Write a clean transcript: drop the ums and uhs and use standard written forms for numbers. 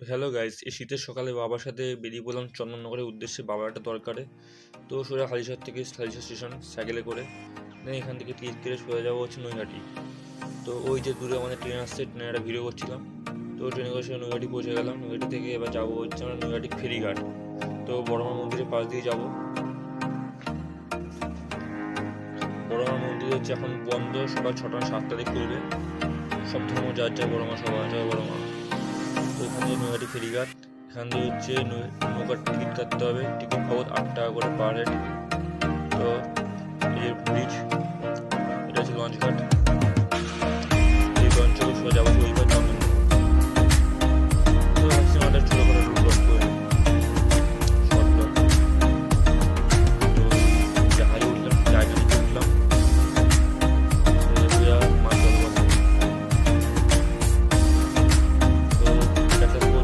Hello guys, এই শীতের সকালে বাবার সাথে বেরিয়ে পড়লাম চন্দননগরের উদ্দেশ্যে, বাবার একটা দরকারে। তো সোজা হালিশহর থেকে হালিশহর স্টেশন সাইকেলে করে দেন এখান থেকে টিকিট কেটে সোজা যাবো হচ্ছে নৈহাটি। তো ওই যে দূরে আমাদের ট্রেন আসছে, ট্রেনে একটা ভিডিও করছিলাম। তো ট্রেনে করে সোজা নৈহাটি পৌঁছে গেলাম। নৈহাটি থেকে এবার যাবো হচ্ছে আমরা নৈহাটি ফেরিঘাট। তো বড়মা মন্দিরের পাশ দিয়ে যাবো। বড়মা মন্দির হচ্ছে এখন বন্ধ, সকাল 6টা 7টা দিকে খুলবে। সব ধর্ম যার যার বড়মা, সবাই জয় বড়মা। তো এখান থেকে নৈহাটি ফেরিঘাট, এখান দিয়ে হচ্ছে নৌকার টিকিট কাটতে হবে। টিকিট বাবদ 8 টাকা করে পার হেড। তো এই যে ব্রিজ,